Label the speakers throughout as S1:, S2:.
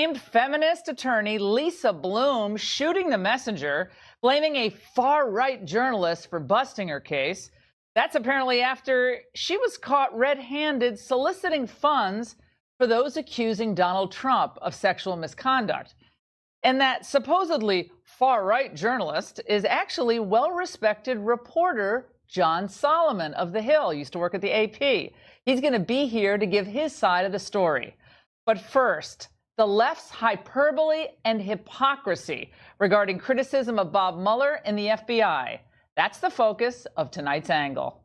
S1: famed feminist attorney Lisa Bloom shooting the messenger, blaming a far-right journalist for busting her case. That's apparently after she was caught red-handed soliciting funds for those accusing Donald Trump of sexual misconduct. And that supposedly far-right journalist is actually well-respected reporter John Solomon of The Hill, used to work at the AP. He's going to be here to give his side of the story. But first, the left's hyperbole and hypocrisy regarding criticism of Bob Mueller and the FBI. That's the focus of tonight's Angle.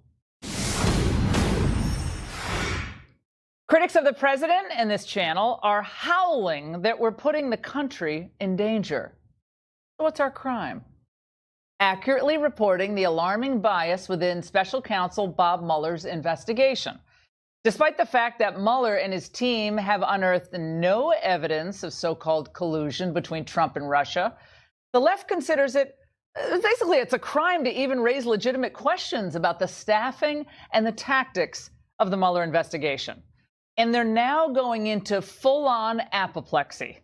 S1: Critics of the president and this channel are howling that we're putting the country in danger. So what's our crime? Accurately reporting the alarming bias within special counsel Bob Mueller's investigation. Despite the fact that Mueller and his team have unearthed no evidence of so-called collusion between Trump and Russia, the left considers it, basically, it's a crime to even raise legitimate questions about the staffing and the tactics of the Mueller investigation. And they're now going into full-on apoplexy.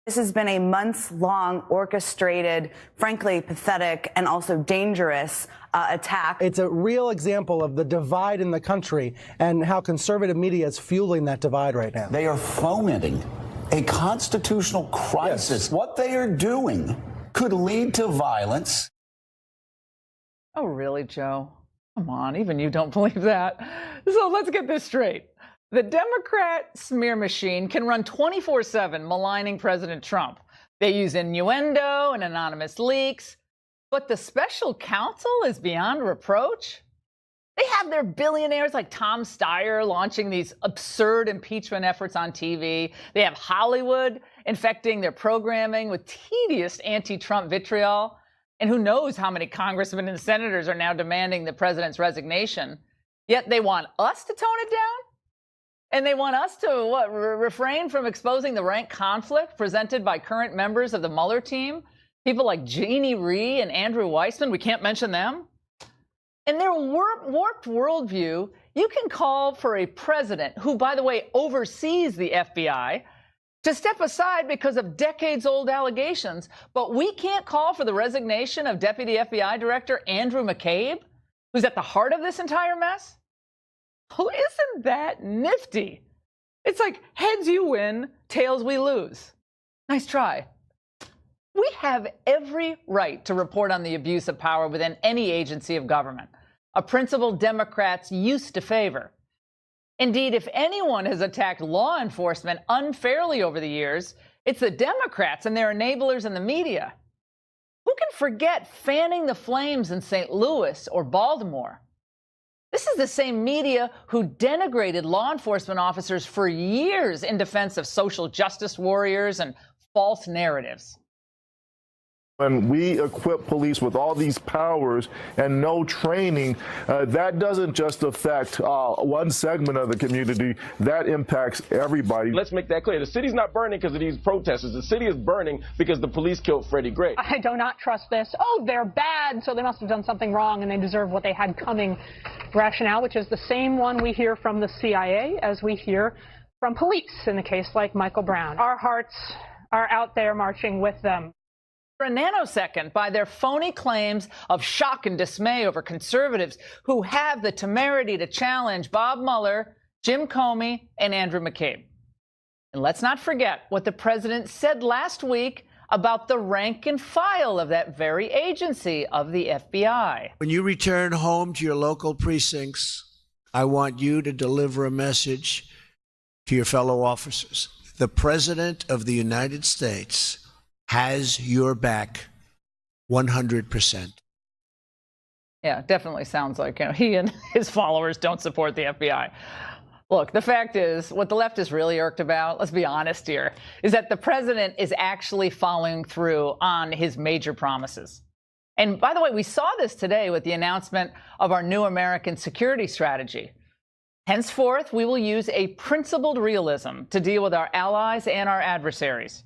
S2: This has been a months-long orchestrated, frankly, pathetic and also dangerous attack.
S3: It's a real example of the divide in the country and how conservative media is fueling that divide right now.
S4: They are fomenting a constitutional crisis. Yes. What they are doing could lead to violence.
S1: Oh, really, Joe? Come on, even you don't believe that. So let's get this straight. The Democrat smear machine can run 24/7 maligning President Trump. They use innuendo and anonymous leaks, but the special counsel is beyond reproach. They have their billionaires like Tom Steyer launching these absurd impeachment efforts on TV. They have Hollywood infecting their programming with tedious anti-Trump vitriol. And who knows how many congressmen and senators are now demanding the president's resignation. Yet they want us to tone it down? And they want us to, refrain from exposing the rank conflict presented by current members of the Mueller team? People like Jeannie Rhee and Andrew Weissman, we can't mention them? In their warped worldview, you can call for a president who, by the way, oversees the FBI to step aside because of decades-old allegations, but we can't call for the resignation of Deputy FBI Director Andrew McCabe, who's at the heart of this entire mess? Oh, isn't that nifty? It's like heads you win, tails we lose. Nice try. We have every right to report on the abuse of power within any agency of government, a principle Democrats used to favor. Indeed, if anyone has attacked law enforcement unfairly over the years, it's the Democrats and their enablers in the media. Who can forget fanning the flames in St. Louis or Baltimore? This is the same media who denigrated law enforcement officers for years in defense of social justice warriors and false narratives.
S5: When we equip police with all these powers and no training, that doesn't just affect one segment of the community, that impacts everybody.
S6: Let's make that clear. The city's not burning because of these protesters. The city is burning because the police killed Freddie Gray.
S7: I do not trust this. Oh, they're bad, so they must have done something wrong and they deserve what they had coming rationale, which is the same one we hear from the CIA as we hear from police in a case like Michael Brown. Our hearts are out there marching with them.
S1: For a nanosecond by their phony claims of shock and dismay over conservatives who have the temerity to challenge Bob Mueller, Jim Comey, and Andrew McCabe. And let's not forget what the president said last week about the rank and file of that very agency of the FBI.
S8: When you return home to your local precincts, I want you to deliver a message to your fellow officers. The President of the United States has your back 100%.
S1: Yeah, definitely sounds like he and his followers don't support the FBI. Look, the fact is, what the left is really irked about, let's be honest here, is that the president is actually following through on his major promises. And by the way, we saw this today with the announcement of our new American security strategy. Henceforth, we will use a principled realism to deal with our allies and our adversaries.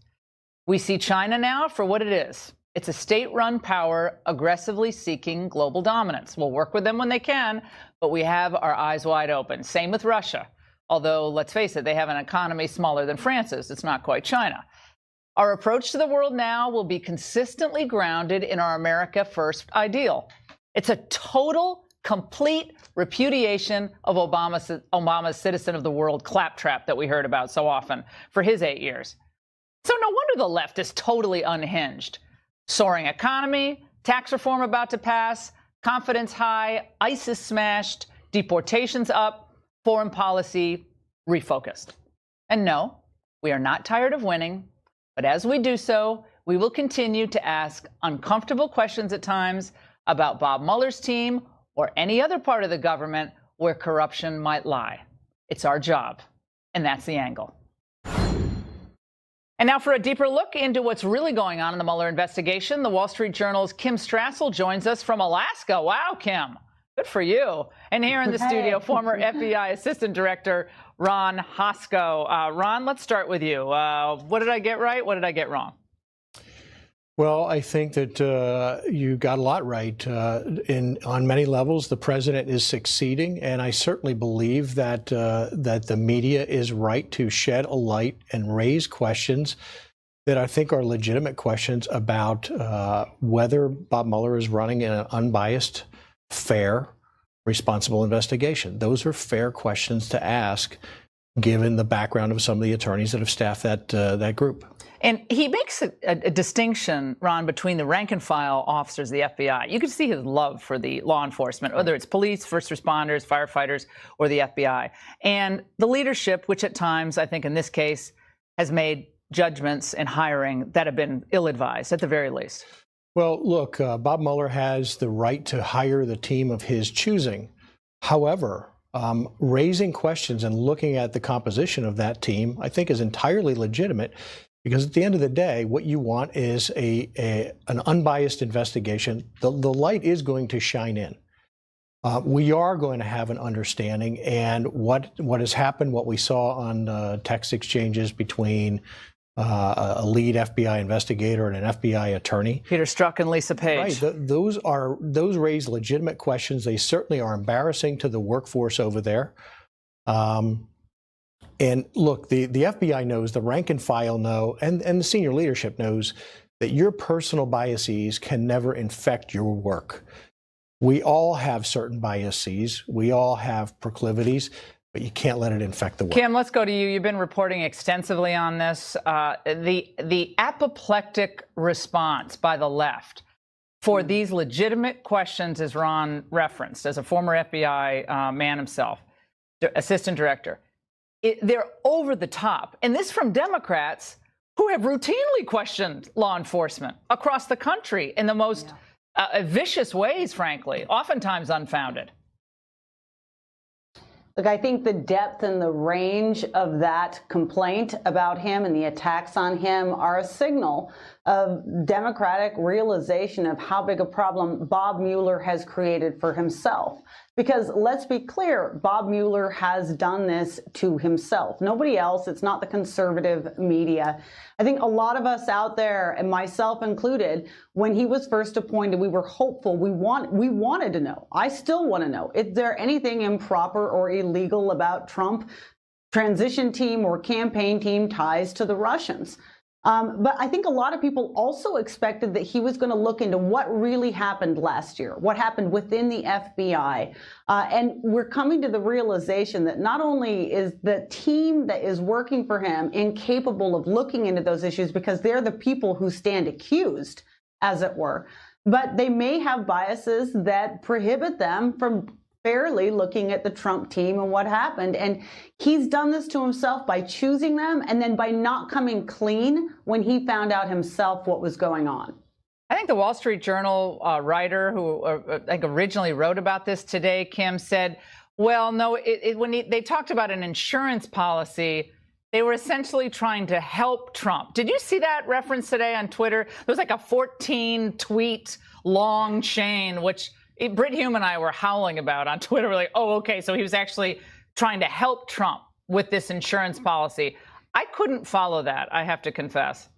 S1: We see China now for what it is. It's a state-run power aggressively seeking global dominance. We'll work with them when they can, but we have our eyes wide open. Same with Russia. Although, let's face it, they have an economy smaller than France's. It's not quite China. Our approach to the world now will be consistently grounded in our America First ideal. It's a total, complete repudiation of Obama's citizen of the world claptrap that we heard about so often for his 8 years. So no wonder the left is totally unhinged. Soaring economy, tax reform about to pass, confidence high, ISIS smashed, deportations up, foreign policy refocused. And no, we are not tired of winning, but as we do so, we will continue to ask uncomfortable questions at times about Bob Mueller's team or any other part of the government where corruption might lie. It's our job, and that's the angle. And now for a deeper look into what's really going on in the Mueller investigation, the Wall Street Journal's Kim Strassel joins us from Alaska. Wow, Kim, good for you. And here in the studio, former FBI Assistant Director Ron Hosko. Ron, let's start with you. What did I get right? What did I get wrong?
S9: Well, I think that you got a lot right. On many levels, the president is succeeding, and I certainly believe that that the media is right to shed a light and raise questions that I think are legitimate questions about whether Bob Mueller is running an unbiased, fair, responsible investigation. Those are fair questions to ask, given the background of some of the attorneys that have staffed that group.
S1: And he makes a distinction, Ron, between the rank and file officers of the FBI. You can see his love for the law enforcement, whether it's police, first responders, firefighters, or the FBI. And the leadership, which at times, I think in this case, has made judgments in hiring that have been ill-advised, at the very least.
S9: Well, look, Bob Mueller has the right to hire the team of his choosing. However, raising questions and looking at the composition of that team, I think, is entirely legitimate. Because at the end of the day, what you want is an unbiased investigation. The light is going to shine in. We are going to have an understanding, and what has happened, what we saw on text exchanges between a lead FBI investigator and an FBI attorney,
S1: Peter Strzok and Lisa Page.
S9: Right. Those raise legitimate questions. They certainly are embarrassing to the workforce over there. And look, the FBI knows, the rank and file know, and the senior leadership knows that your personal biases can never infect your work. We all have certain biases. We all have proclivities, but you can't let it infect the work.
S1: Kim, let's go to you. You've been reporting extensively on this. The apoplectic response by the left for these legitimate questions, as Ron referenced, as a former FBI man himself, assistant director. They're over the top. And this from Democrats who have routinely questioned law enforcement across the country in the most vicious ways, frankly, oftentimes unfounded.
S10: Look, I think the depth and the range of that complaint about him and the attacks on him are a signal of Democratic realization of how big a problem Bob Mueller has created for himself. Because let's be clear, Bob Mueller has done this to himself. Nobody else. It's not the conservative media. I think a lot of us out there, and myself included, when he was first appointed, we were hopeful. We wanted to know. I still want to know. Is there anything improper or illegal about Trump transition team or campaign team ties to the Russians? But I think a lot of people also expected that he was going to look into what really happened last year, what happened within the FBI. And we're coming to the realization that not only is the team that is working for him incapable of looking into those issues because they're the people who stand accused, as it were, but they may have biases that prohibit them from fairly looking at the Trump team and what happened. And he's done this to himself by choosing them and then by not coming clean when he found out himself what was going on.
S1: I think the Wall Street Journal writer who I think originally wrote about this today, Kim, said, well, no, when they talked about an insurance policy, they were essentially trying to help Trump. Did you see that reference today on Twitter? There was like a 14-tweet long chain, which Britt Hume and I were howling about on Twitter. We're like, oh, okay, so he was actually trying to help Trump with this insurance policy. I couldn't follow that, I have to confess.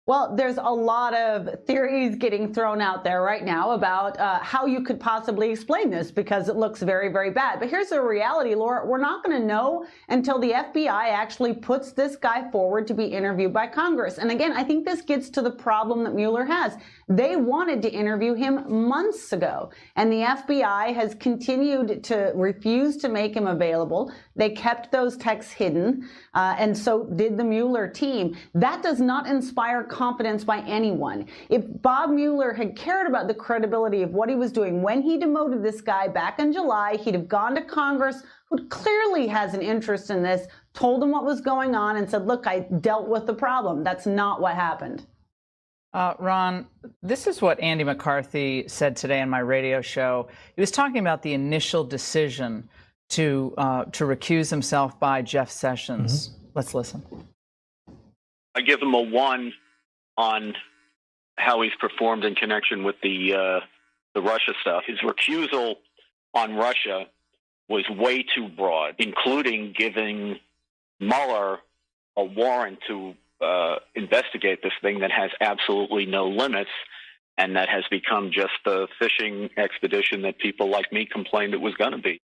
S10: Well, there's a lot of theories getting thrown out there right now about how you could possibly explain this, because it looks very, very bad. But here's the reality, Laura. We're not going to know until the FBI actually puts this guy forward to be interviewed by Congress. And again, I think this gets to the problem that Mueller has. They wanted to interview him months ago, and the FBI has continued to refuse to make him available. They kept those texts hidden, and so did the Mueller team. That does not inspire confidence by anyone. If Bob Mueller had cared about the credibility of what he was doing when he demoted this guy back in July, he'd have gone to Congress, who clearly has an interest in this, told him what was going on, and said, look, I dealt with the problem. That's not what happened.
S1: Ron, this is what Andy McCarthy said today on my radio show. He was talking about the initial decision to recuse himself by Jeff Sessions. Let's listen.
S11: I give him a 1 on how he's performed in connection with the Russia stuff. His recusal on Russia was way too broad, including giving Mueller a warrant to investigate this thing that has absolutely no limits, and that has become just the fishing expedition that people like me complained it was going to be.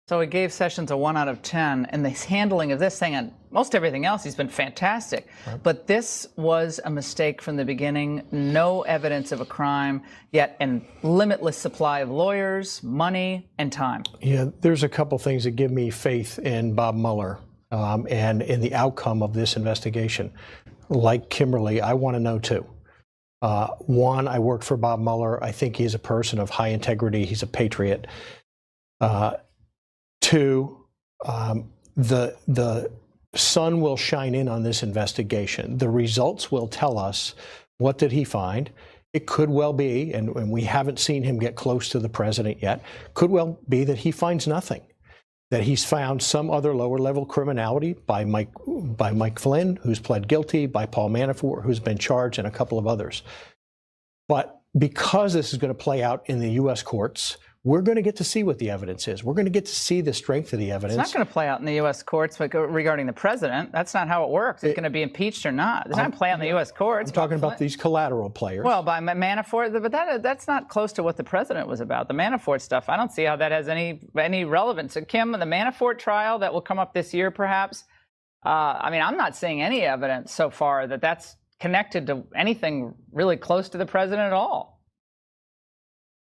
S1: So he gave Sessions a 1 out of 10, and the handling of this thing and most everything else, he's been fantastic. Right. But this was a mistake from the beginning. No evidence of a crime, yet a limitless supply of lawyers, money, and time.
S9: Yeah, there's a couple things that give me faith in Bob Mueller and in the outcome of this investigation. Like Kimberly, I want to know too. One, I worked for Bob Mueller. I think he's a person of high integrity. He's a patriot. Two, the sun will shine in on this investigation. The results will tell us what did he find. It could well be, and we haven't seen him get close to the president yet, could well be that he finds nothing, that he's found some other lower level criminality by Mike Flynn, who's pled guilty, by Paul Manafort, who's been charged, and a couple of others. But because this is going to play out in the U.S. courts, we're going to get to see what the evidence is. We're going to get to see the strength of the evidence.
S1: It's not going to play out in the U.S. courts regarding the president. That's not how it works. It's going to be impeached or not. It's not going to play out in the U.S. courts.
S9: I'm talking about these collateral players.
S1: Well, by Manafort, but that's not close to what the president was about. The Manafort stuff, I don't see how that has any relevance. And Kim, the Manafort trial that will come up this year, perhaps, I mean, I'm not seeing any evidence so far that that's connected to anything really close to the president at all.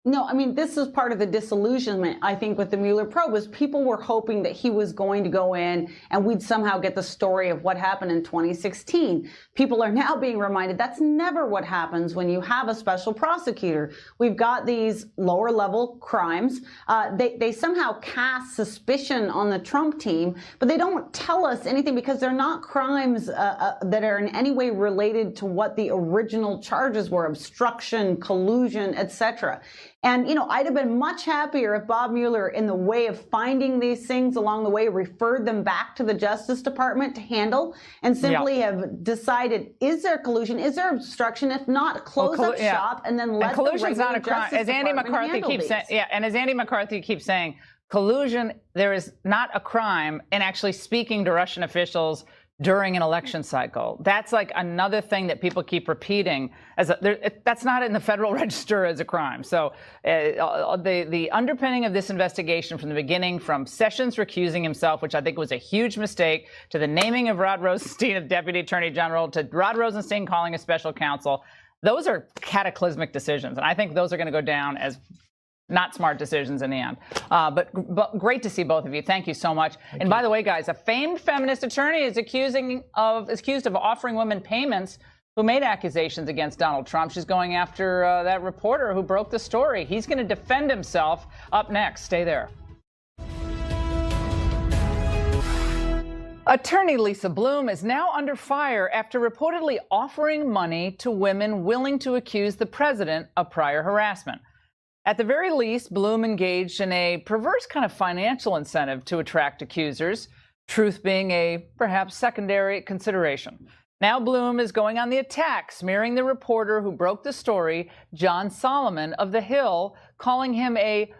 S10: No, I mean, this is part of the disillusionment, I think, with the Mueller probe, was people were hoping that he was going to go in and we'd somehow get the story of what happened in 2016. People are now being reminded that's never what happens when you have a special prosecutor. We've got these lower level crimes. They somehow cast suspicion on the Trump team, but they don't tell us anything because they're not crimes that are in any way related to what the original charges were: obstruction, collusion, etc. And, you know, I'd have been much happier if Bob Mueller, in the way of finding these things along the way, referred them back to the Justice Department to handle and simply have decided, is there collusion? Is there obstruction? If not, close up shop and then let the regular
S1: not a crime.
S10: Justice
S1: As Andy
S10: Department
S1: McCarthy keeps saying, and as Andy McCarthy keeps saying, collusion, there is not a crime in actually speaking to Russian officials during an election cycle. That's like another thing that people keep repeating. That's not in the Federal Register as a crime. So the underpinning of this investigation from the beginning, from Sessions recusing himself, which I think was a huge mistake, to the naming of Rod Rosenstein as Deputy Attorney General, to Rod Rosenstein calling a special counsel, those are cataclysmic decisions. And I think those are going to go down as not smart decisions in the end. But great to see both of you. Thank you so much. Thank you. By the way, guys, a famed feminist attorney is accused of offering women payments who made accusations against Donald Trump. She's going after that reporter who broke the story. He's going to defend himself up next. Stay there. Attorney Lisa Bloom is now under fire after reportedly offering money to women willing to accuse the president of prior harassment. At the very least, Bloom engaged in a perverse kind of financial incentive to attract accusers, truth being a perhaps secondary consideration. Now Bloom is going on the attack, smearing the reporter who broke the story, John Solomon of The Hill, calling him a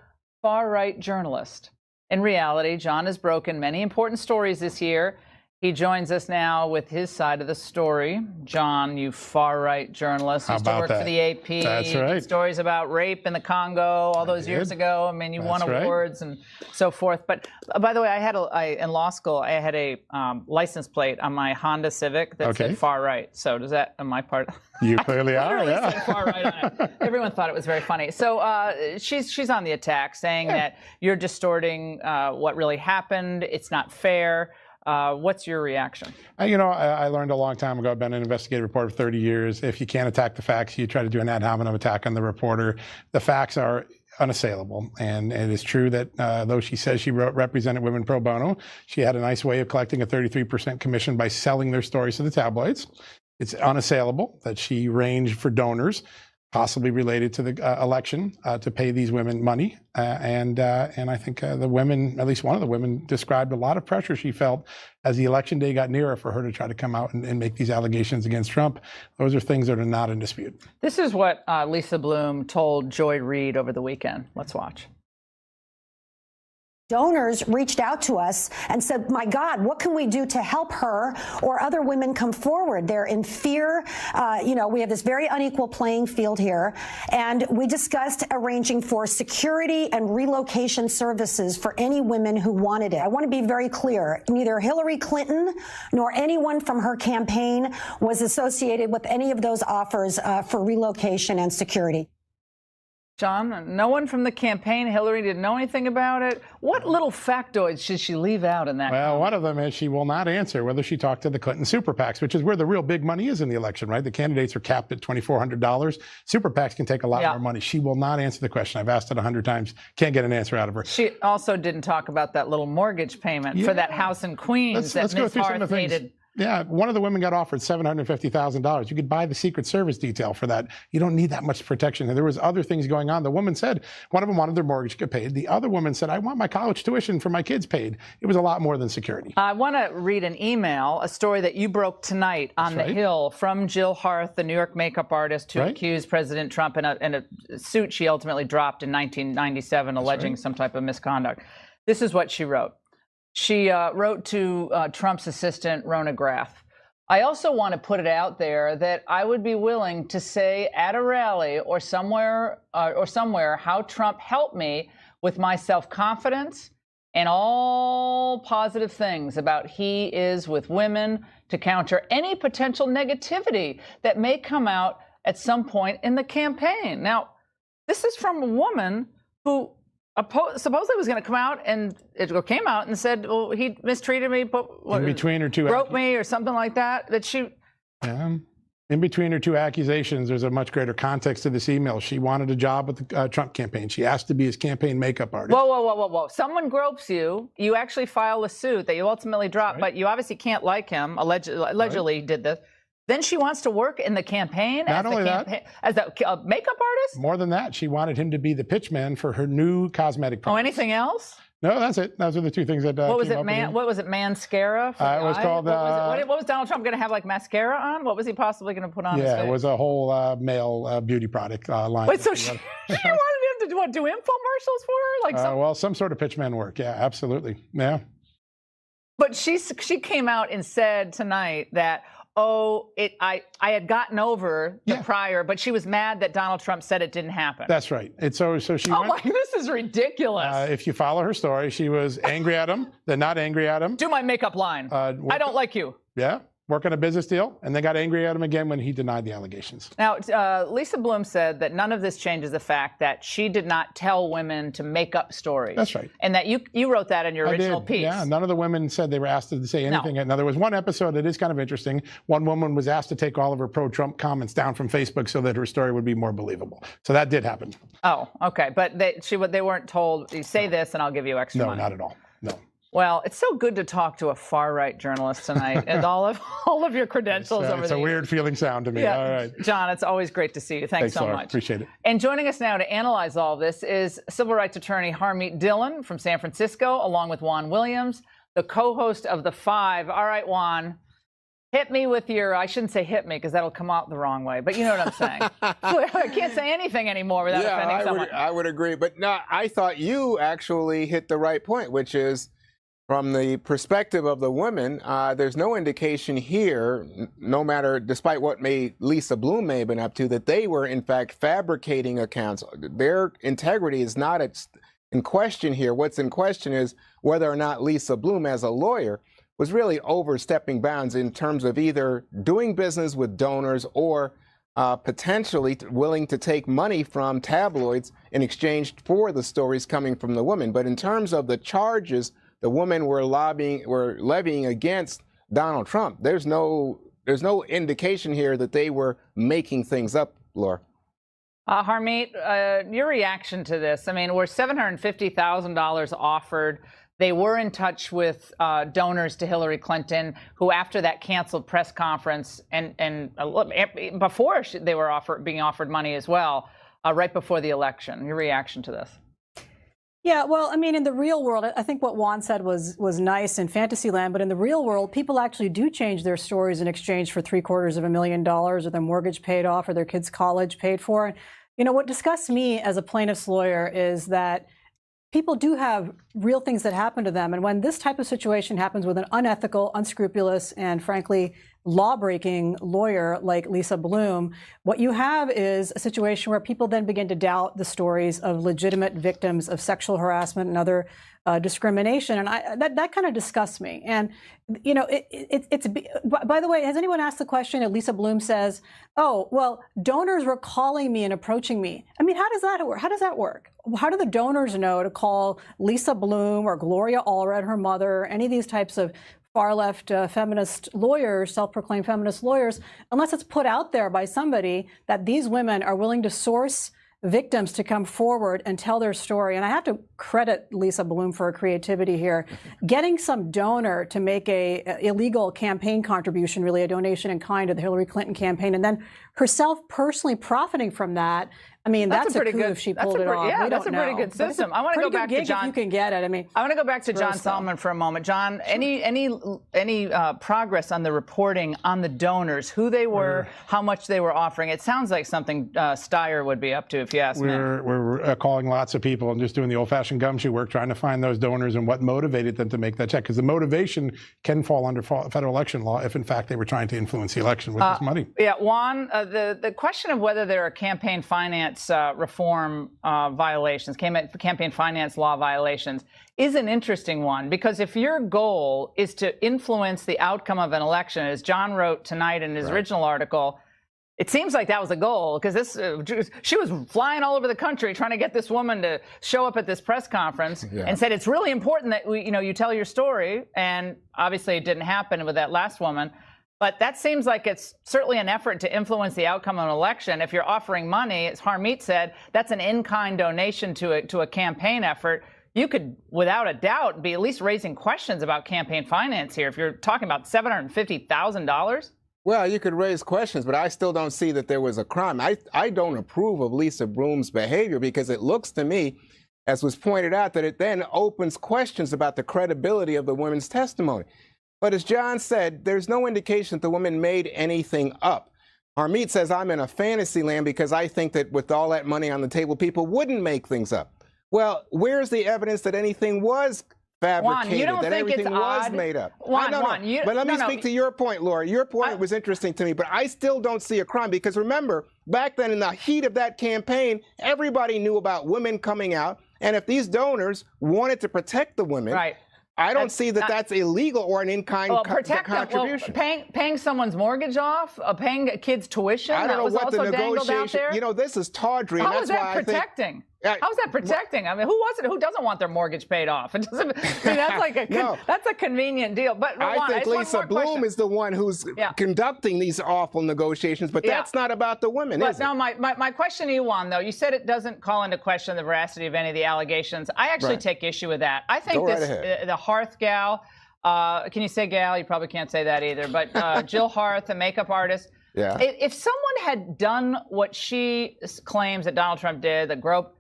S1: far-right journalist. In reality, John has broken many important stories this year, He joins us now with his side of the story. John, you far-right journalist, used to work for the AP.
S12: That's right.
S1: Did stories about rape in the Congo all those years ago. I mean, you won awards and so forth. But by the way, in law school, I had a license plate on my Honda Civic that said far-right. So does that, am I part?
S12: You clearly are, yeah.
S1: Far-right on it. Everyone thought it was very funny. So she's on the attack, saying that you're distorting what really happened. It's not fair. What's your reaction?
S12: You know, I learned a long time ago. I've been an investigative reporter for 30 years. If you can't attack the facts, you try to do an ad hominem attack on the reporter. The facts are unassailable. And it is true that though she says she represented women pro bono, she had a nice way of collecting a 33% commission by selling their stories to the tabloids. It's unassailable that she arranged for donors, possibly related to the election, to pay these women money. And I think the women, at least one of the women, described a lot of pressure she felt as the election day got nearer for her to try to come out and make these allegations against Trump. Those are things that are not in dispute.
S1: This is what Lisa Bloom told Joy Reid over the weekend. Let's watch.
S13: Donors reached out to us and said, my God, what can we do to help her or other women come forward? They're in fear. You know, we have this very unequal playing field here. And we discussed arranging for security and relocation services for any women who wanted it. I want to be very clear. Neither Hillary Clinton nor anyone from her campaign was associated with any of those offers for relocation and security.
S1: John, no one from the campaign, Hillary, didn't know anything about it. What little factoids should she leave out in that?
S12: Well, one of them is she will not answer whether she talked to the Clinton super PACs, which is where the real big money is in the election, right? The candidates are capped at $2,400. Super PACs can take a lot more money. She will not answer the question. I've asked it 100 times. Can't get an answer out of her.
S1: She also didn't talk about that little mortgage payment for that house in Queens
S12: let's
S1: that
S12: go
S1: Ms.
S12: through some
S1: Harth
S12: of the things.
S1: needed.
S12: Yeah, one of the women got offered $750,000. You could buy the Secret Service detail for that. You don't need that much protection. And there was other things going on. The woman said one of them wanted their mortgage to get paid. The other woman said, I want my college tuition for my kids paid. It was a lot more than security.
S1: I want to read an email, a story that you broke tonight on the Hill from Jill Harth, the New York makeup artist who accused President Trump in a suit she ultimately dropped in 1997, alleging some type of misconduct. This is what she wrote. She wrote to Trump's assistant, Rona Graff. I also want to put it out there that I would be willing to say at a rally or somewhere how Trump helped me with my self-confidence and all positive things about he is with women to counter any potential negativity that may come out at some point in the campaign. Now, this is from a woman who supposedly was going to come out and it came out and said, well, he mistreated me,
S12: in between her two
S1: broke me or something like that. That she.
S12: In between her two accusations, there's a much greater context to this email. She wanted a job with the Trump campaign. She asked to be his campaign makeup artist.
S1: Whoa. Someone gropes you. You actually file a suit that you ultimately drop, but you obviously can't like him. Allegedly did this. Then she wants to work in the campaign as a makeup artist?
S12: More than that, she wanted him to be the pitch man for her new cosmetic product.
S1: Oh, anything else?
S12: No, that's it. Those are the two things that
S1: what was it? What was it? Mascara?
S12: It was called.
S1: What was Donald Trump going to have, like mascara on? What was he possibly going to put on? His face?
S12: It was a whole male beauty product line.
S1: Wait, so she wanted him to do infomercials for her,
S12: well, some sort of pitchman work. Yeah, absolutely. Yeah.
S1: But she came out and said tonight that. I had gotten over the prior, but she was mad that Donald Trump said it didn't happen.
S12: That's right. And so she
S1: went, this is ridiculous.
S12: If you follow her story, she was angry at him, then not angry at him.
S1: Do my makeup line. I don't like you.
S12: Yeah. Work on a business deal, and they got angry at him again when he denied the allegations.
S1: Now, Lisa Bloom said that none of this changes the fact that she did not tell women to make up stories.
S12: That's right.
S1: And that you wrote that in your original piece.
S12: Yeah, none of the women said they were asked to say anything. No. Now, there was one episode that is kind of interesting. One woman was asked to take all of her pro-Trump comments down from Facebook so that her story would be more believable. So that did happen.
S1: Oh, okay. But they weren't told, you say this and I'll give you extra money.
S12: No, not at all. No.
S1: Well, it's so good to talk to a far-right journalist tonight, and all of your credentials over there.
S12: It's a weird feeling sound to me.
S1: Yeah.
S12: All right.
S1: John, it's always great to see you. Thanks so
S12: Laura.
S1: much.
S12: Appreciate it.
S1: And joining us now to analyze all this is civil rights attorney Harmeet Dillon from San Francisco, along with Juan Williams, the co-host of The Five. All right, Juan, hit me with your, I shouldn't say hit me because that'll come out the wrong way, but you know what I'm saying. I can't say anything anymore without offending someone.
S14: I would agree. But no, I thought you actually hit the right point, which is, From the perspective of the women, there's no indication here, no matter, despite what Lisa Bloom may have been up to, that they were in fact fabricating accounts. Their integrity is not in question here. What's in question is whether or not Lisa Bloom, as a lawyer, was really overstepping bounds in terms of either doing business with donors or potentially willing to take money from tabloids in exchange for the stories coming from the women. But in terms of the charges the women were levying against Donald Trump, there's no indication here that they were making things up, Laura.
S1: Harmeet, your reaction to this? I mean, were $750,000 offered? They were in touch with donors to Hillary Clinton, who after that canceled press conference and before they were being offered money as well, right before the election. Your reaction to this?
S15: Yeah, well, I mean, in the real world, I think what Juan said was nice in fantasy land, but in the real world, people actually do change their stories in exchange for $750,000 or their mortgage paid off or their kids' college paid for. And, you know, what disgusts me as a plaintiff's lawyer is that people do have real things that happen to them. And when this type of situation happens with an unethical, unscrupulous, and frankly, law-breaking lawyer like Lisa Bloom, what you have is a situation where people then begin to doubt the stories of legitimate victims of sexual harassment and other discrimination. And that kind of disgusts me. And, you know, it's by the way, has anyone asked the question if Lisa Bloom says, oh, well, donors were calling me and approaching me? I mean, how does that work? How does that work? How do the donors know to call Lisa Bloom or Gloria Allred, her mother, any of these types of far-left feminist lawyers, self-proclaimed feminist lawyers, unless it's put out there by somebody that these women are willing to source victims to come forward and tell their story? And I have to credit Lisa Bloom for her creativity here. Getting some donor to make a illegal campaign contribution, really a donation in kind to the Hillary Clinton campaign, and then herself personally profiting from that. I mean, that's a pretty good. If she pulled it off.
S1: Yeah, that's a pretty good system. I want to go back to John.
S15: If you can get it. I mean,
S1: I want to go back to John Solomon for a moment. John, any progress on the reporting on the donors, who they were, how much they were offering? It sounds like something Steyer would be up to, if you ask me.
S12: We're calling lots of people and just doing the old-fashioned gumshoe work, trying to find those donors and what motivated them to make that check. Because the motivation can fall under federal election law if, in fact, they were trying to influence the election with this money.
S1: Yeah, Juan, the question of whether there are campaign finance reform violations, campaign finance law violations, is an interesting one, because if your goal is to influence the outcome of an election, as John wrote tonight in his original article, it seems like that was the goal, because she was flying all over the country trying to get this woman to show up at this press conference and said it's really important that you tell your story, and obviously it didn't happen with that last woman. But that seems like it's certainly an effort to influence the outcome of an election. If you're offering money, as Harmeet said, that's an in-kind donation to a campaign effort. You could, without a doubt, be at least raising questions about campaign finance here. If you're talking about $750,000.
S14: Well, you could raise questions, but I still don't see that there was a crime. I don't approve of Lisa Bloom's behavior, because it looks to me, as was pointed out, that it then opens questions about the credibility of the women's testimony. But as John said, there's no indication that the woman made anything up. Harmeet says, I'm in a fantasy land because I think that with all that money on the table, people wouldn't make things up. Well, where's the evidence that anything was fabricated,
S1: Juan, you don't
S14: that
S1: think
S14: everything
S1: it's
S14: was
S1: odd?
S14: made up?
S1: Juan,
S14: but let me speak to your point, Laura. Your point was interesting to me, but I still don't see a crime, because remember, back then in the heat of that campaign, everybody knew about women coming out. And if these donors wanted to protect the women, I don't see that that's illegal or an in-kind contribution.
S1: Well, paying someone's mortgage off, paying a kid's tuition.
S14: I don't know what the negotiation.
S1: You
S14: know, this is tawdry.
S1: How is that protecting? How's that protecting? I mean, who doesn't want their mortgage paid off? It doesn't. I mean, that's like that's a convenient deal. But
S14: I think Lisa Bloom is the one who's conducting these awful negotiations, but that's not about the women, is it?
S1: Now, my question to you, Juan, though, you said it doesn't call into question the veracity of any of the allegations. I actually take issue with that. I think the Harth gal, can you say gal? You probably can't say that either. But Jill Harth, the makeup artist.
S14: Yeah.
S1: If someone had done what she claims that Donald Trump did, the grope,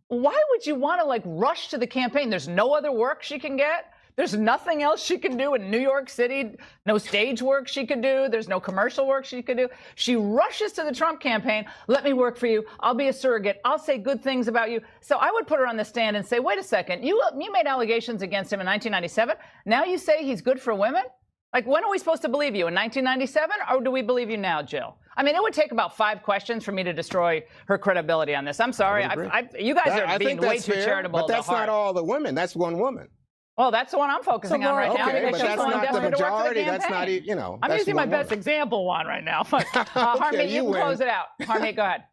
S1: why would you want to rush to the campaign? There's no other work she can get. There's nothing else she can do in New York City. No stage work she could do. There's no commercial work she could do. She rushes to the Trump campaign. Let me work for you. I'll be a surrogate. I'll say good things about you. So I would put her on the stand and say, wait a second. You made allegations against him in 1997. Now you say he's good for women? Like, when are we supposed to believe you? In 1997? Or do we believe you now, Jill? I mean, it would take about 5 questions for me to destroy her credibility on this. I'm sorry. You guys are being way too charitable.
S14: But that's not all the women. That's one woman.
S1: Well, that's the one I'm focusing on right now.
S14: Okay, but that's not the majority. That's not, you know.
S1: I'm using my best example one right now. But Harmeet, you can close it out. Harmeet, go ahead.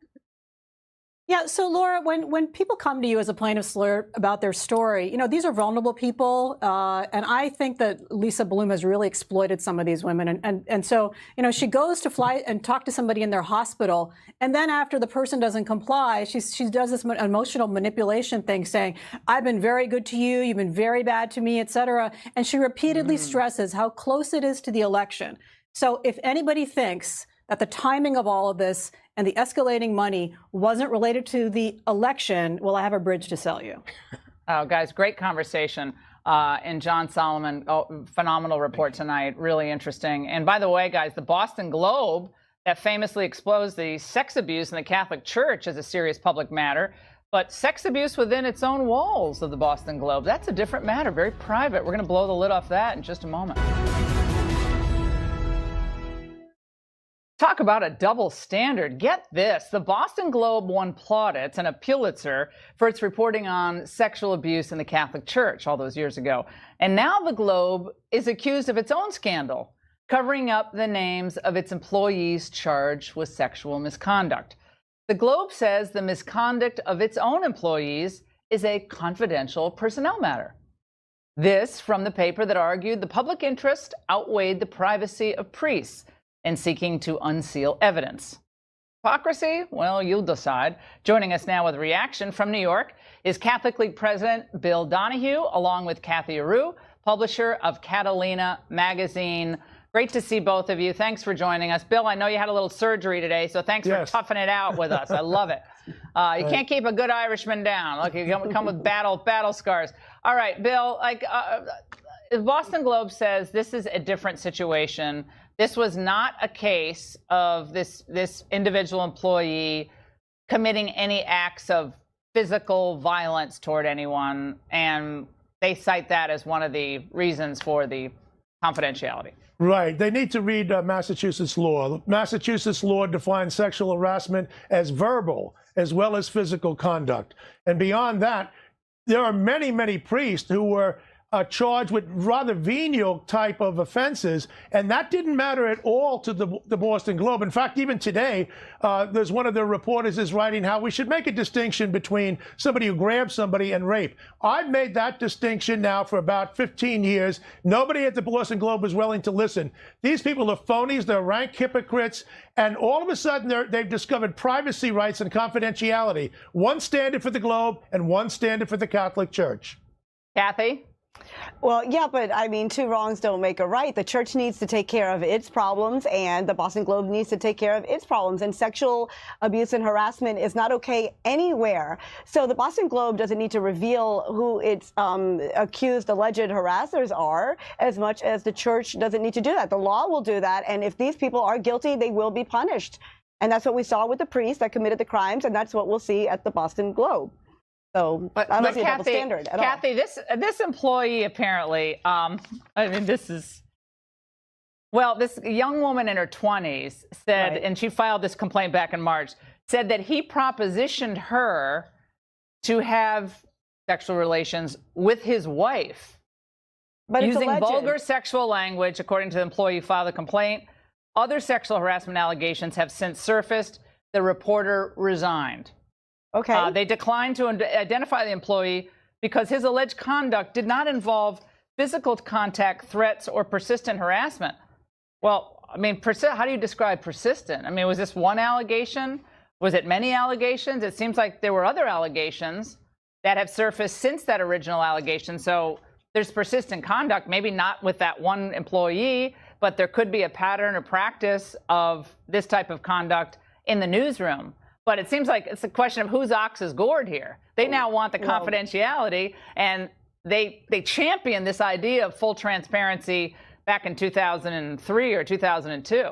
S15: Yeah, so Laura, when people come to you as a plaintiff's lawyer about their story, you know, these are vulnerable people, and I think that Lisa Bloom has really exploited some of these women. And so, you know, she goes to fly and talk to somebody in their hospital, and then after the person doesn't comply, she does this emotional manipulation thing saying, I've been very good to you, you've been very bad to me, et cetera. And she repeatedly stresses how close it is to the election. So if anybody thinks that the timing of all of this and the escalating money wasn't related to the election, well, I have a bridge to sell you.
S1: Oh, guys, great conversation. And John Solomon, phenomenal report tonight, really interesting. And by the way, guys, the Boston Globe that famously exposed the sex abuse in the Catholic Church as a serious public matter, but sex abuse within its own walls of the Boston Globe, that's a different matter, very private. We're going to blow the lid off that in just a moment. Talk about a double standard. Get this. The Boston Globe won plaudits and a Pulitzer for its reporting on sexual abuse in the Catholic Church all those years ago. And now the Globe is accused of its own scandal, covering up the names of its employees charged with sexual misconduct. The Globe says the misconduct of its own employees is a confidential personnel matter. This from the paper that argued the public interest outweighed the privacy of priests and seeking to unseal evidence. Hypocrisy? Well, you'll decide. Joining us now with a reaction from New York is Catholic League President Bill Donahue, along with Kathy Aru, publisher of Catalina magazine. Great to see both of you. Thanks for joining us. Bill, I know you had a little surgery today, so thanks for toughing it out with us. I love it. You can't keep a good Irishman down. Look, you come with battle scars. All right, Bill, the Boston Globe says this is a different situation. This was not a case of this individual employee committing any acts of physical violence toward anyone, and they cite that as one of the reasons for the confidentiality.
S16: Right. They need to read Massachusetts law. Massachusetts law defines sexual harassment as verbal as well as physical conduct. And beyond that, there are many, many priests who were charged with rather venial type of offenses, and that didn't matter at all to the Boston Globe. In fact, even today, there's one of the reporters is writing how we should make a distinction between somebody who grabs somebody and rape. I've made that distinction now for about 15 years. Nobody at the Boston Globe is willing to listen. These people are phonies, they're rank hypocrites, and all of a sudden they've discovered privacy rights and confidentiality. One standard for the Globe and one standard for the Catholic Church.
S1: Kathy?
S17: Well, yeah, but I mean, 2 wrongs don't make a right. The church needs to take care of its problems, and the Boston Globe needs to take care of its problems. And sexual abuse and harassment is not okay anywhere. So the Boston Globe doesn't need to reveal who its accused, alleged harassers are, as much as the church doesn't need to do that. The law will do that, and if these people are guilty, they will be punished. And that's what we saw with the priest that committed the crimes, and that's what we'll see at the Boston Globe. So I don't see a double standard at all.
S1: Kathy, this employee apparently, I mean, this young woman in her 20s said, and she filed this complaint back in March, said that he propositioned her to have sexual relations with his wife,
S17: but
S1: using vulgar sexual language, according to the employee who filed the complaint. Other sexual harassment allegations have since surfaced. The reporter resigned.
S17: Okay.
S1: They declined to identify the employee because his alleged conduct did not involve physical contact, threats, or persistent harassment. Well, I mean, how do you describe persistent? I mean, was this one allegation? Was it many allegations? It seems like there were other allegations that have surfaced since that original allegation. So there's persistent conduct, maybe not with that one employee, but there could be a pattern or practice of this type of conduct in the newsroom. But it seems like it's a question of whose ox is gored here. They now want the confidentiality, and they championed this idea of full transparency back in 2003 or 2002.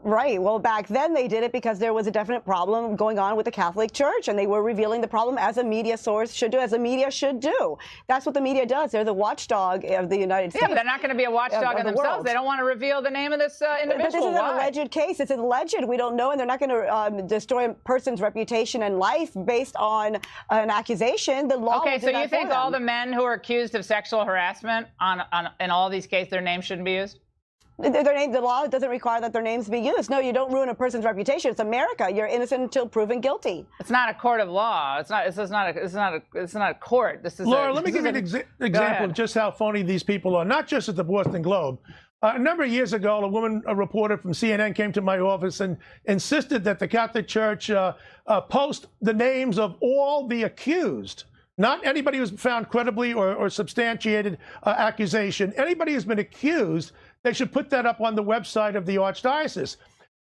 S17: Right. Well, back then they did it because there was a definite problem going on with the Catholic Church, and they were revealing the problem as a media source should do, as the media should do. That's what the media does. They're the watchdog of the United States.
S1: Yeah, but they're not going to be a watchdog of themselves.
S17: World.
S1: They don't want to reveal the name of this individual.
S17: But this is an alleged case. It's alleged. We don't know, and they're not going to destroy a person's reputation and life based on an accusation. The law.
S1: Okay, so you think all the men who are accused of sexual harassment in all these cases, their names shouldn't be used?
S17: Their name, the law doesn't require that their names be used. No, you don't ruin a person's reputation. It's America. You're innocent until proven guilty.
S1: It's not a court of law. It's not a court. This is
S16: Laura, let me give you an example of just how phony these people are. Not just at the Boston Globe. A number of years ago, a reporter from CNN came to my office and insisted that the Catholic Church post the names of all the accused. Not anybody who's found credibly or substantiated accusation. Anybody who's been accused, they should put that up on the website of the Archdiocese.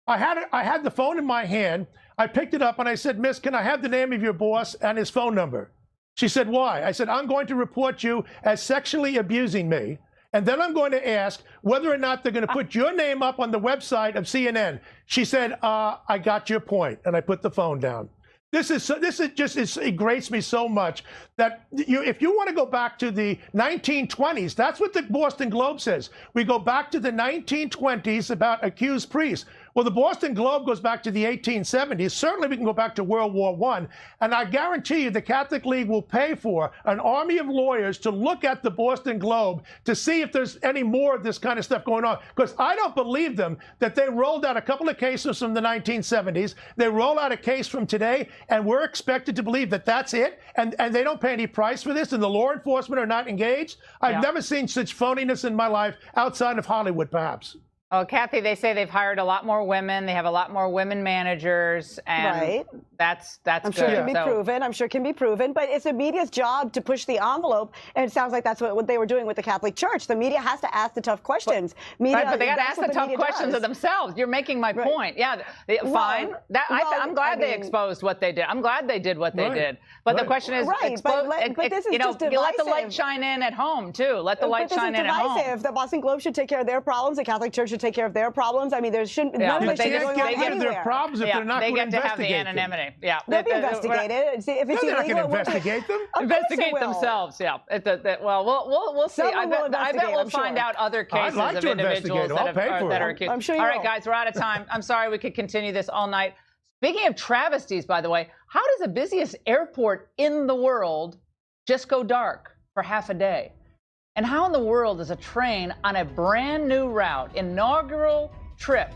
S16: I had the phone in my hand. I picked it up and I said, "Miss, can I have the name of your boss and his phone number?" She said, "Why?" I said, "I'm going to report you as sexually abusing me. And then I'm going to ask whether or not they're going to put your name up on the website of CNN." She said, "I got your point." And I put the phone down. It grates me so much that if you want to go back to the 1920s, that's what the Boston Globe says. We go back to the 1920s about accused priests. Well, the Boston Globe goes back to the 1870s. Certainly we can go back to World War I. And I guarantee you the Catholic League will pay for an army of lawyers to look at the Boston Globe to see if there's any more of this kind of stuff going on. Because I don't believe them that they rolled out a couple of cases from the 1970s. They roll out a case from today, and we're expected to believe that that's it. And they don't pay any price for this, and the law enforcement are not engaged. I've never seen such phoniness in my life outside of Hollywood, perhaps.
S1: Oh, Kathy, they say they've hired a lot more women. They have a lot more women managers, and that's
S17: I'm sure it can be proven. I'm sure it can be proven. But it's the media's job to push the envelope, and it sounds like that's what they were doing with the Catholic Church. The media has to ask the tough questions.
S1: But they got to ask the tough questions of themselves. You're making my point. Yeah, fine. I'm glad they exposed what they did. I'm glad they did what they did. But the question is,
S17: but this is just divisive.
S1: You let the light shine in at home too. Let the light shine in at home.
S17: The Boston Globe should take care of their problems. The Catholic Church should take care of their problems. I mean, there shouldn't.
S1: Yeah,
S17: none of this
S1: they
S17: should be going on anywhere.
S16: Their problems if they're not going to
S1: investigate. They get to have the anonymity. Yeah,
S17: they'll be investigated. If it's
S16: they're not going
S17: illegal,
S16: to investigate them.
S1: Investigate themselves. Yeah. Well, we'll see. I bet we'll find out other cases of individuals that are accused.
S17: I'm sure you
S1: will. All right, guys, we're out of time. I'm sorry we could continue this all night. Speaking of travesties, by the way, how does the busiest airport in the world just go dark for half a day? And how in the world does a train on a brand new route, inaugural trip,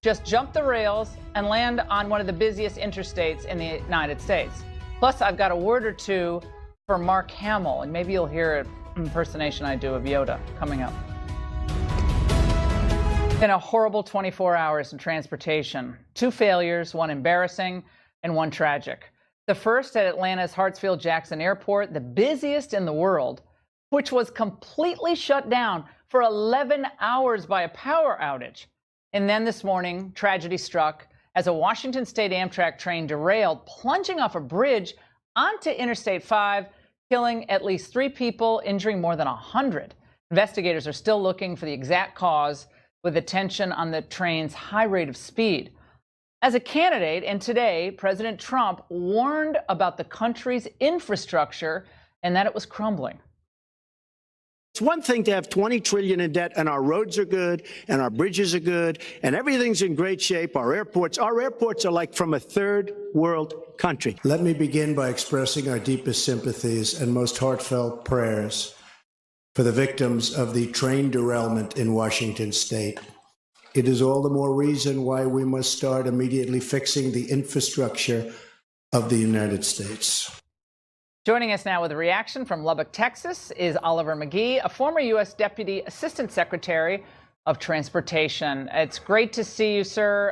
S1: just jump the rails and land on one of the busiest interstates in the United States? Plus, I've got a word or two for Mark Hamill, and maybe you'll hear an impersonation I do of Yoda coming up. Been a horrible 24 hours in transportation. 2 failures, one embarrassing and one tragic. The first at Atlanta's Hartsfield-Jackson Airport, the busiest in the world, which was completely shut down for 11 hours by a power outage. And then this morning, tragedy struck as a Washington State Amtrak train derailed, plunging off a bridge onto Interstate 5, killing at least 3 people, injuring more than 100. Investigators are still looking for the exact cause, with attention on the train's high rate of speed. As a candidate, and today, President Trump warned about the country's infrastructure and that it was crumbling.
S8: It's one thing to have 20 trillion in debt and our roads are good and our bridges are good and everything's in great shape. Our airports are like from a third world country. Let me begin by expressing our deepest sympathies and most heartfelt prayers for the victims of the train derailment in Washington state. It is all the more reason why we must start immediately fixing the infrastructure of the United States.
S1: Joining us now with a reaction from Lubbock, Texas, is Oliver McGee, a former U.S. Deputy Assistant Secretary of Transportation. It's great to see you, sir.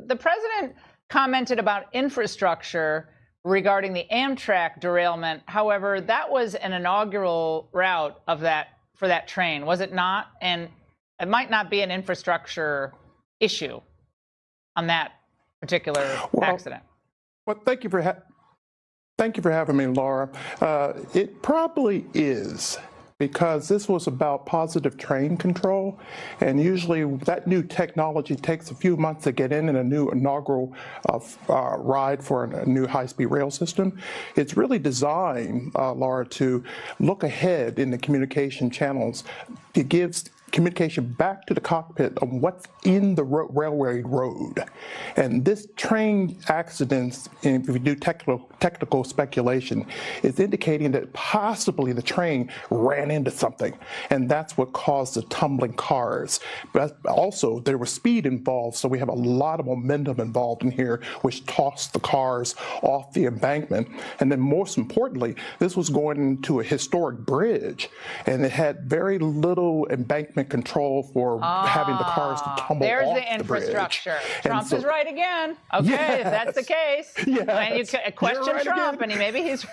S1: The president commented about infrastructure regarding the Amtrak derailment. However, that was an inaugural route of for that train, was it not? And it might not be an infrastructure issue on that particular accident.
S18: Well, thank you for Thank you for having me, Laura. It probably is, because this was about positive train control, and usually that new technology takes a few months to get in a new inaugural ride for a new high-speed rail system. It's really designed, Laura, to look ahead in the communication channels. It gives communication back to the cockpit of what's in the railway road. And this train accidents, if we do technical speculation, is indicating that possibly the train ran into something, and that's what caused the tumbling cars. But also, there was speed involved, so we have a lot of momentum involved in here, which tossed the cars off the embankment. And then most importantly, this was going into a historic bridge, and it had very little embankment control for having the cars to tumble
S1: there's
S18: off
S1: the infrastructure.
S18: The
S1: Trump is right again. Okay,
S18: Yes.
S1: if that's the case.
S18: Yes.
S1: And you question
S18: right
S1: Trump,
S18: again.
S1: and maybe he's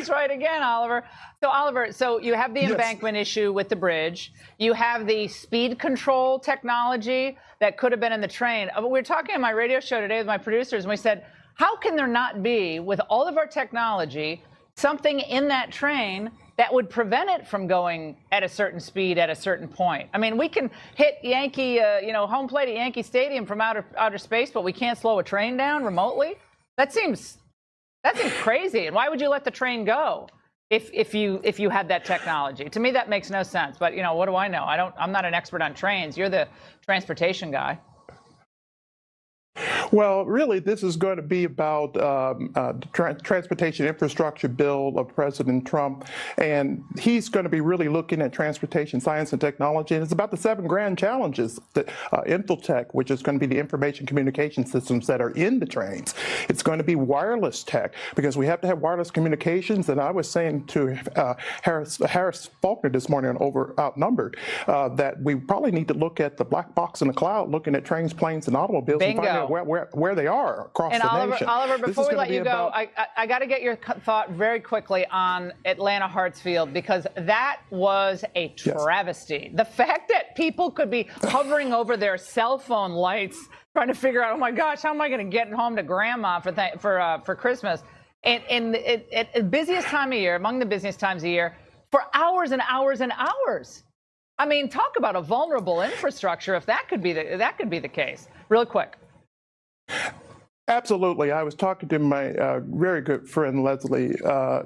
S1: right again, Oliver. So, Oliver, so you have the embankment issue with the bridge. You have the speed control technology that could have been in the train. We were talking on my radio show today with my producers, and we said, how can there not be, with all of our technology, something in that train that would prevent it from going at a certain speed at a certain point? I mean, we can hit Yankee, home plate at Yankee Stadium from outer space, but we can't slow a train down remotely? That seems crazy. And why would you let the train go if you had that technology? To me, that makes no sense. But what do I know? I'm not an expert on trains. You're the transportation guy.
S18: Well, really, this is going to be about the transportation infrastructure bill of President Trump, and he's going to be really looking at transportation science and technology, and it's about the 7 grand challenges that Infotech, which is going to be the information communication systems that are in the trains. It's going to be wireless tech, because we have to have wireless communications, and I was saying to Harris Faulkner this morning on Outnumbered that we probably need to look at the black box in the cloud, looking at trains, planes, and automobiles,
S1: Bingo.
S18: and find out where they are across the nation.
S1: Oliver, before we let you go,
S18: about...
S1: I got to get your thought very quickly on Atlanta Hartsfield, because that was a travesty. The fact that people could be hovering over their cell phone lights trying to figure out, oh my gosh, how am I going to get home to grandma for Christmas? And at busiest time of year, among the busiest times of year, for hours and hours and hours. I mean, talk about a vulnerable infrastructure if that could be the case. Real quick.
S18: Absolutely. I was talking to my very good friend Leslie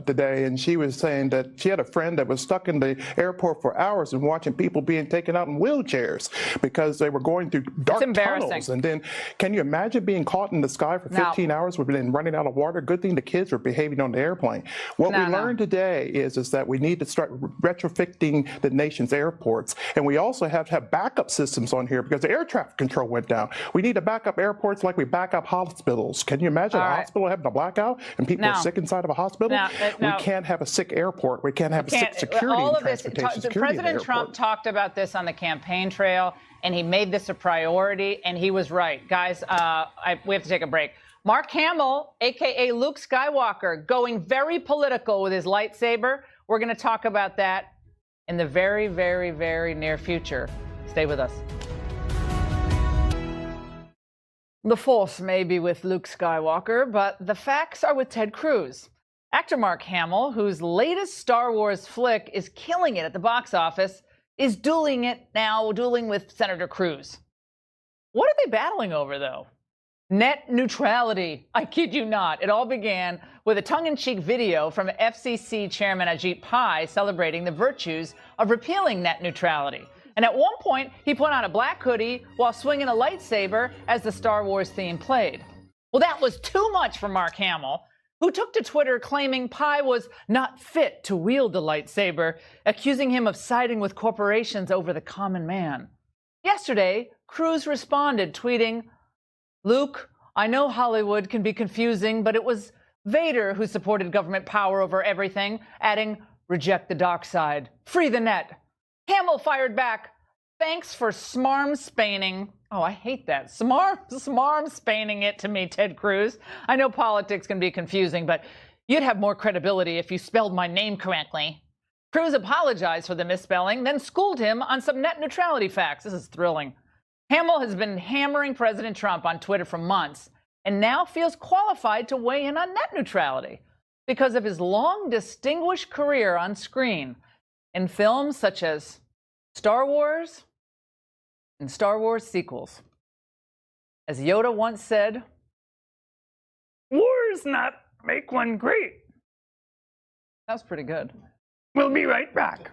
S18: today, and she was saying that she had a friend that was stuck in the airport for hours and watching people being taken out in wheelchairs because they were going through dark tunnels. And then, can you imagine being caught in the sky for 15 hours with then running out of water? Good thing the kids were behaving on the airplane. What we learned today is that we need to start retrofitting the nation's airports, and we also have to have backup systems on here because the air traffic control went down. We need to back up airports like we back up hospitals. Can you imagine a hospital having a blackout and people are sick inside of a hospital? We can't have a sick airport. We can't have a sick security
S1: all
S18: in
S1: of this, President Trump talked about this on the campaign trail, and he made this a priority, and he was right. Guys, we have to take a break. Mark Hamill, a.k.a. Luke Skywalker, going very political with his lightsaber. We're going to talk about that in the very, very, very near future. Stay with us. The Force may be with Luke Skywalker, but the facts are with Ted Cruz. Actor Mark Hamill, whose latest Star Wars flick is killing it at the box office, is dueling with Senator Cruz. What are they battling over, though? Net neutrality. I kid you not. It all began with a tongue-in-cheek video from FCC Chairman Ajit Pai celebrating the virtues of repealing net neutrality. And at one point, he put on a black hoodie while swinging a lightsaber as the Star Wars theme played. Well, that was too much for Mark Hamill, who took to Twitter claiming Pai was not fit to wield the lightsaber, accusing him of siding with corporations over the common man. Yesterday, Cruz responded, tweeting, "Luke, I know Hollywood can be confusing, but it was Vader who supported government power over everything," adding, "Reject the dark side. Free the net." Hamill fired back, "Thanks for smarm-spaining." Oh, I hate that. Smarm-spaining it to me, Ted Cruz. I know politics can be confusing, but you'd have more credibility if you spelled my name correctly. Cruz apologized for the misspelling, then schooled him on some net neutrality facts. This is thrilling. Hamill has been hammering President Trump on Twitter for months and now feels qualified to weigh in on net neutrality. because of his long, distinguished career on screen in films such as Star Wars and Star Wars sequels. As Yoda once said, "Wars not make one great." That was pretty good.
S19: We'll be right back.